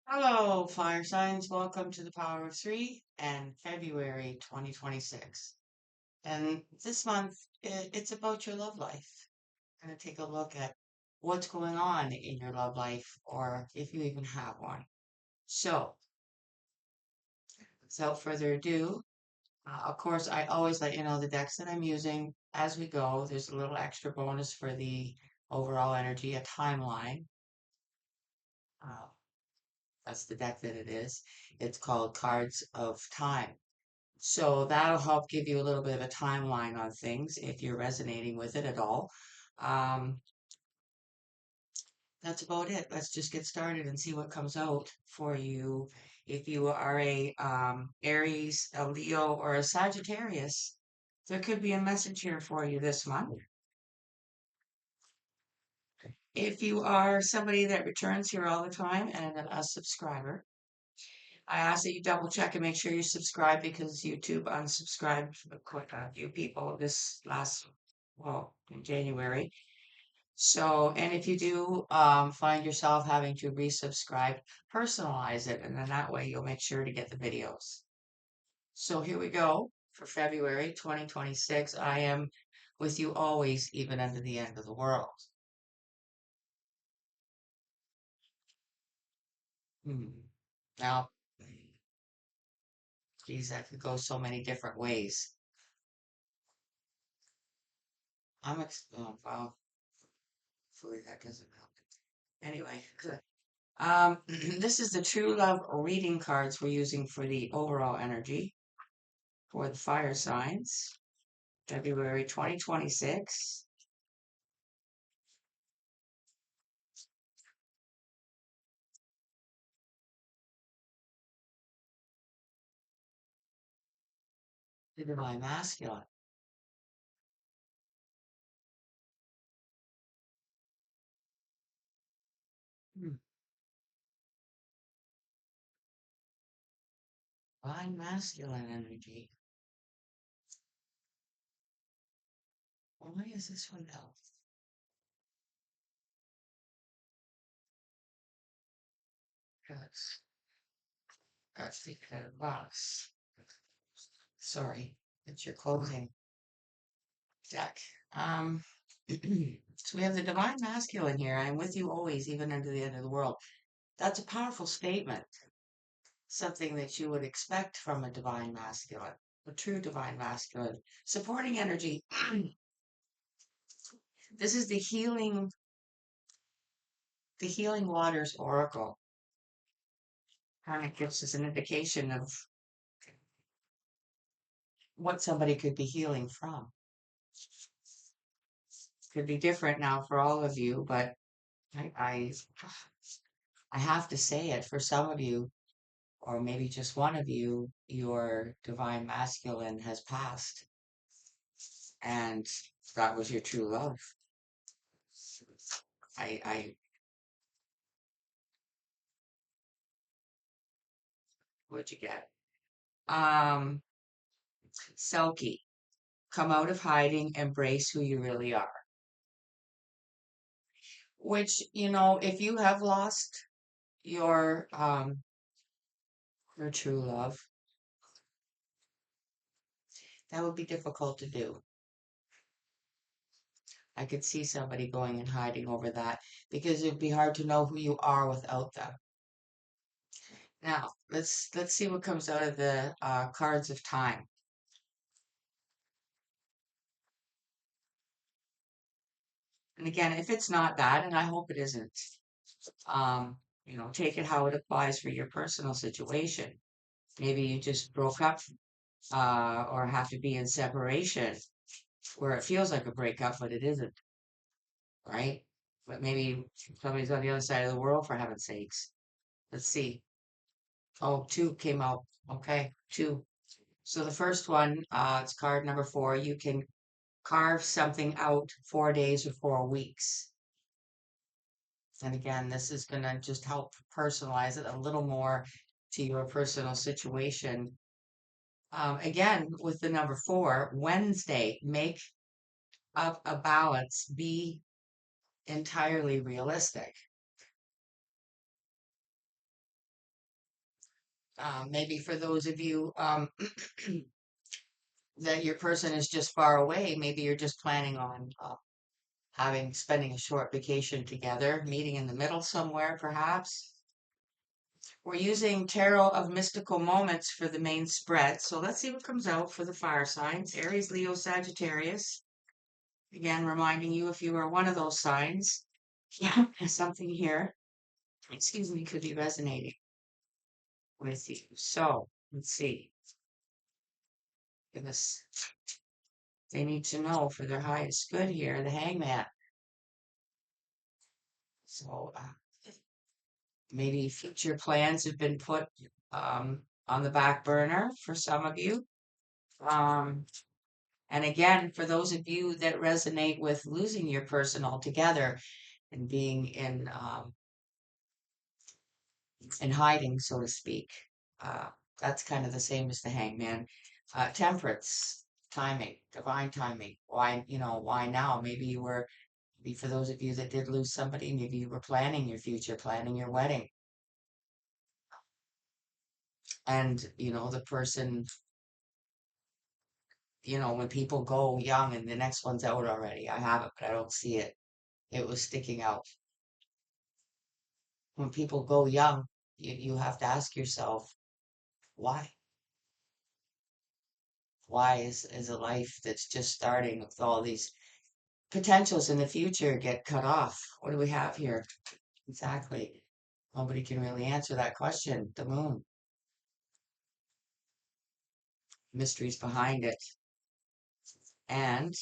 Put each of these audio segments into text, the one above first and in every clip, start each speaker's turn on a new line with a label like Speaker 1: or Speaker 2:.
Speaker 1: Hello, fire signs. Welcome to the Power of Three and February 2026. And this month, it's about your love life. Going to take a look at what's going on in your love life, or if you even have one. So, without further ado, of course, I always let you know the decks that I'm using as we go. There's a little extra bonus for the overall energy, a timeline. Uh, that's the deck that it is. It's called Cards of Time. So that'll help give you a little bit of a timeline on things if you're resonating with it at all. Um, that's about it. Let's just get started and see what comes out for you. If you are a Aries, a Leo, or a Sagittarius, there could be a message here for you this month. If you are somebody that returns here all the time and a subscriber, I ask that you double check and make sure you subscribe because YouTube unsubscribed quite a few people this last, well, in January. So, and if you do find yourself having to resubscribe, personalize it, and then that way you'll make sure to get the videos. So here we go for February 2026. I am with you always, even unto the end of the world. Hmm. Now, geez, that could go so many different ways. Oh, wow, hopefully that doesn't help. Anyway, this is the true love reading cards we're using for the overall energy for the fire signs, February 2026. The divine masculine. Hmm. Divine masculine energy. Why is this one else? Because that's the box. Sorry, it's your closing deck. Um, so we have the divine masculine here. I'm with you always, even unto the end of the world. That's a powerful statement. Something that you would expect from a divine masculine, a true divine masculine. Supporting energy. This is the healing waters oracle. Kind of gives us an indication of what somebody could be healing from. Could be different now for all of you, but I, I, I have to say it for some of you, or maybe just one of you, your divine masculine has passed, and that was your true love. I what'd you get? Um, Selkie, come out of hiding, embrace who you really are. Which, if you have lost your your true love, that would be difficult to do. I could see somebody going and hiding over that because it'd be hard to know who you are without them. Now, let's see what comes out of the cards of time. And again, if it's not bad, and I hope it isn't, um, take it how it applies for your personal situation. Maybe you just broke up or have to be in separation where it feels like a breakup, but it isn't, right? But maybe somebody's on the other side of the world for heaven's sakes. Let's see. Oh, two came out. Okay, two. So the first one, it's card number four. You can carve something out 4 days or 4 weeks. And again, this is going to just help personalize it a little more to your personal situation. Again, with the number four, Wednesday, make up a balance, be entirely realistic. Maybe for those of you that your person is just far away, maybe you're just planning on spending a short vacation together, meeting in the middle somewhere, perhaps. We're using Tarot of Mystical Moments for the main spread. So let's see what comes out for the fire signs. Aries, Leo, Sagittarius. Again, reminding you if you are one of those signs, yeah, something here, excuse me, could be resonating with you. So let's see. Give us, they need to know for their highest good here, the hangman. So maybe future plans have been put on the back burner for some of you. Um, and again, for those of you that resonate with losing your person altogether and being in hiding, so to speak, uh, that's kind of the same as the hangman. Temperance, timing, divine timing. Why, why now? Maybe for those of you that did lose somebody, maybe you were planning your future, planning your wedding. And, the person, when people go young and the next one's out already, I have it, but I don't see it. It was sticking out. When people go young, you have to ask yourself, why? Why is a life that's just starting with all these potentials in the future get cut off? What do we have here? Exactly. Nobody can really answer that question. The moon, mysteries behind it. And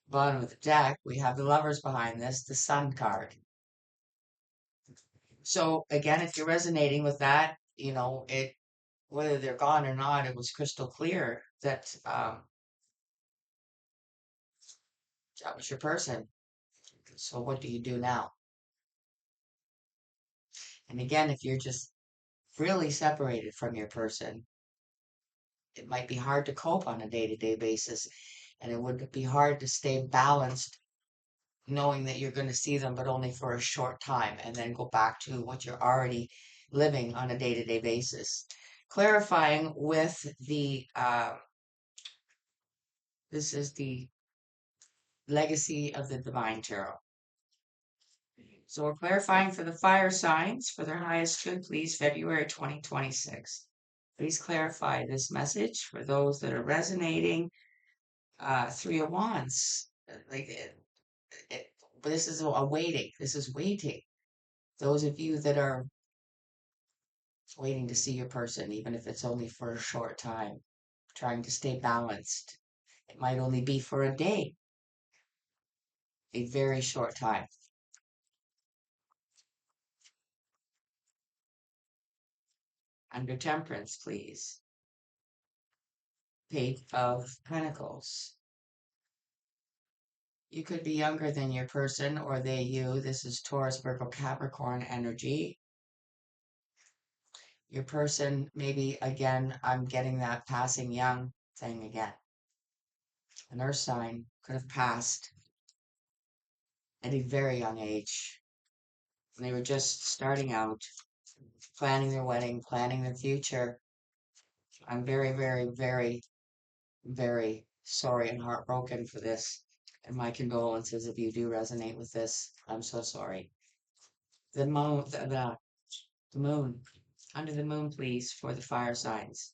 Speaker 1: bottom of the deck, we have the lovers behind this, the sun card. So again, if you're resonating with that, whether they're gone or not, it was crystal clear that that was your person. So what do you do now? And again, if you're just really separated from your person, it might be hard to cope on a day-to-day basis, and it would be hard to stay balanced knowing that you're going to see them, but only for a short time, and then go back to what you're already living on a day-to-day basis. Clarifying with this is the legacy of the divine tarot. So we're clarifying for the fire signs for their highest good, please, February 2026. Please clarify this message for those that are resonating. Three of Wands, like it, this is a waiting. This is waiting. Those of you that are waiting to see your person, even if it's only for a short time, trying to stay balanced. It might only be for a day, a very short time. Under Temperance, please. Page of Pentacles. You could be younger than your person or they you. This is Taurus, Virgo, Capricorn energy. Your person, maybe again, I'm getting that passing young thing again. An earth sign could have passed at a very young age. When they were just starting out, planning their wedding, planning their future. I'm very, very, very, very sorry and heartbroken for this. And my condolences if you do resonate with this. I'm so sorry. The moon. Under the moon, please, for the fire signs.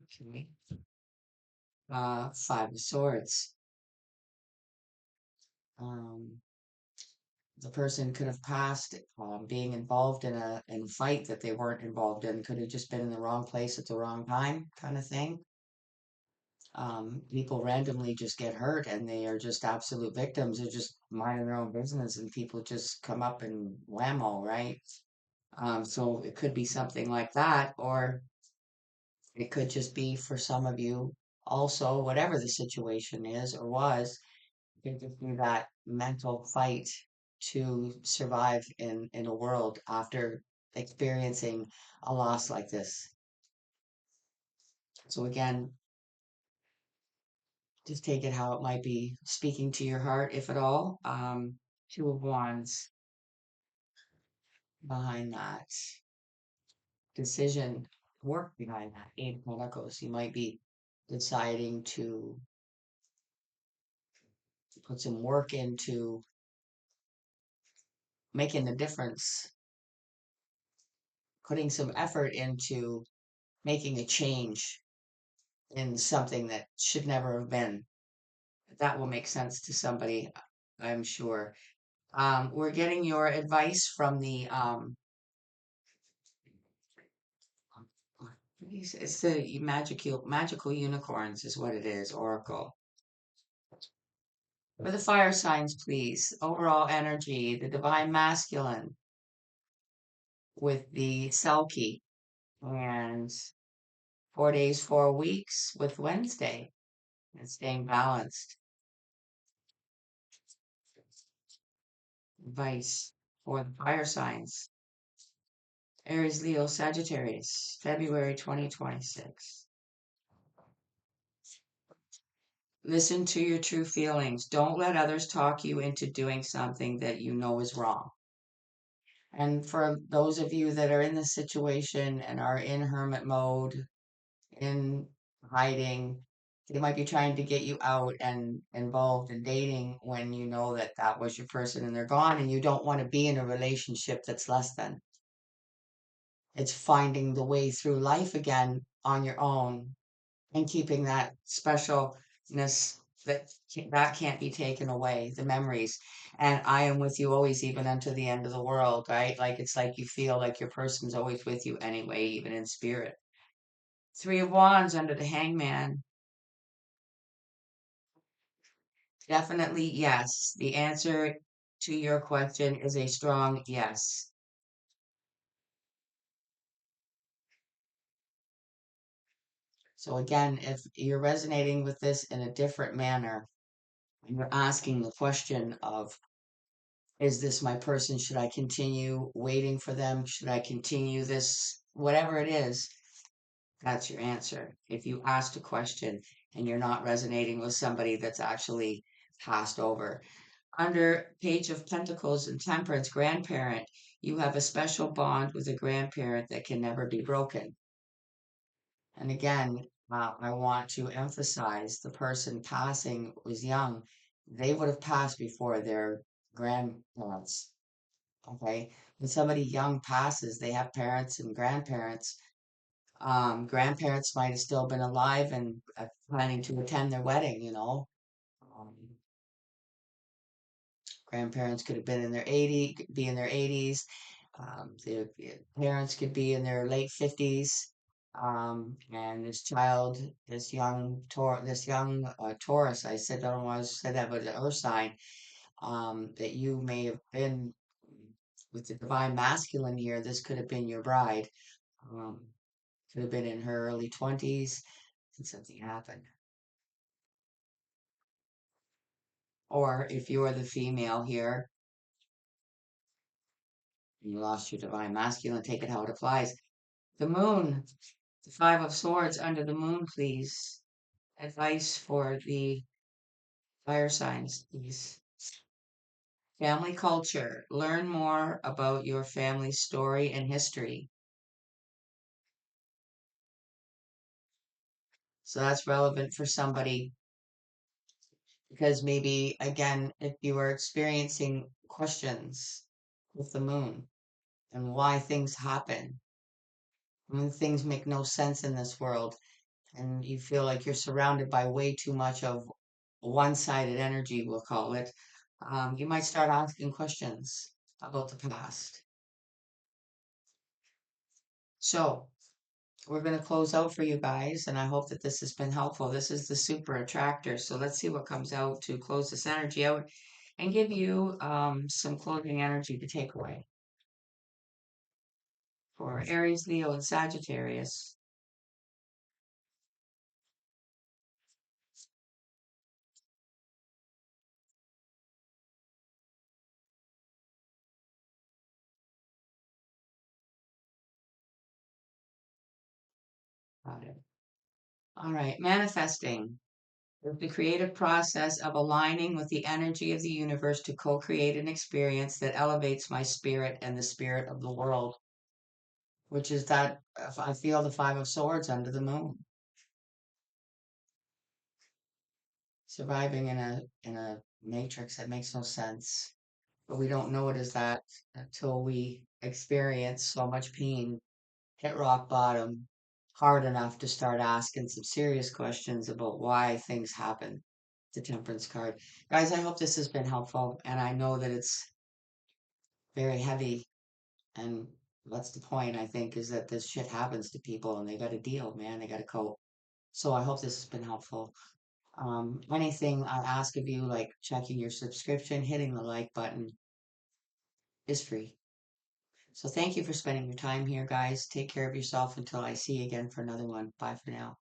Speaker 1: Okay. Five of Swords. Um, the person could have passed being involved in a fight that they weren't involved in. Could have just been in the wrong place at the wrong time, kind of thing. People randomly just get hurt and they are just absolute victims. They're just minding their own business and people just come up and whammo, right? So it could be something like that, or it could just be for some of you also, whatever the situation is or was, it could just be that mental fight to survive in a world after experiencing a loss like this. So again, just take it how it might be speaking to your heart, if at all. Two of Wands behind that decision, work behind that. Eight of Pentacles. You might be deciding to put some work into making a difference, putting some effort into making a change in something that should never have been. That will make sense to somebody, I'm sure. We're getting your advice from the it's the magical unicorns is what it is, Oracle. For the fire signs, please. Overall energy, the divine masculine with the Selkie, and 4 days, 4 weeks with Wednesday, and staying balanced. Advice for the fire signs. Aries, Leo, Sagittarius, February 2026. Listen to your true feelings. Don't let others talk you into doing something that you know is wrong. And for those of you that are in this situation and are in hermit mode, in hiding, they might be trying to get you out and involved in dating when you know that that was your person and they're gone and you don't want to be in a relationship that's less than. It's finding the way through life again on your own and keeping that specialness that can't be taken away, the memories. And I am with you always, even unto the end of the world, right? Like it's like you feel like your person's always with you anyway, even in spirit. Three of Wands under the Hangman. Definitely yes. The answer to your question is a strong yes. So again, if you're resonating with this in a different manner, and you're asking the question of, is this my person? Should I continue waiting for them? Should I continue this? Whatever it is, that's your answer. If you asked a question and you're not resonating with somebody that's actually passed over. Under Page of Pentacles and Temperance, grandparent, you have a special bond with a grandparent that can never be broken. And again, I want to emphasize the person passing was young. They would have passed before their grandparents. Okay. When somebody young passes, they have parents and grandparents. Grandparents might have still been alive and planning to attend their wedding, you know. Um, Grandparents could have been in their 80s. Their parents could be in their late 50s. And this young Taurus, I said, I don't want to say that, but the earth sign, that you may have been with the divine masculine here, this could have been your bride. Um, could have been in her early 20s and something happened. Or if you're the female here, you lost your divine masculine, take it how it applies. The moon, the Five of Swords under the moon, please. Advice for the fire signs, please. Family culture. Learn more about your family story and history. So that's relevant for somebody because maybe, again, if you are experiencing questions with the moon and why things happen, when things make no sense in this world, and you feel like you're surrounded by way too much of one-sided energy, we'll call it, you might start asking questions about the past. So we're going to close out for you guys, and I hope that this has been helpful. This is the super attractor. So let's see what comes out to close this energy out and give you some closing energy to take away for Aries, Leo, and Sagittarius. Got it. All right, manifesting. It's the creative process of aligning with the energy of the universe to co-create an experience that elevates my spirit and the spirit of the world, which is that if I feel the Five of Swords under the moon, surviving in a matrix that makes no sense. But we don't know it as that until we experience so much pain, hit rock bottom hard enough to start asking some serious questions about why things happen. The Temperance card. Guys, I hope this has been helpful, and I know that it's very heavy, and that's the point, I think, is that this shit happens to people and they got to deal, man. They got to cope. So I hope this has been helpful. Anything I ask of you, like checking your subscription, hitting the like button, is free. So thank you for spending your time here, guys. Take care of yourself until I see you again for another one. Bye for now.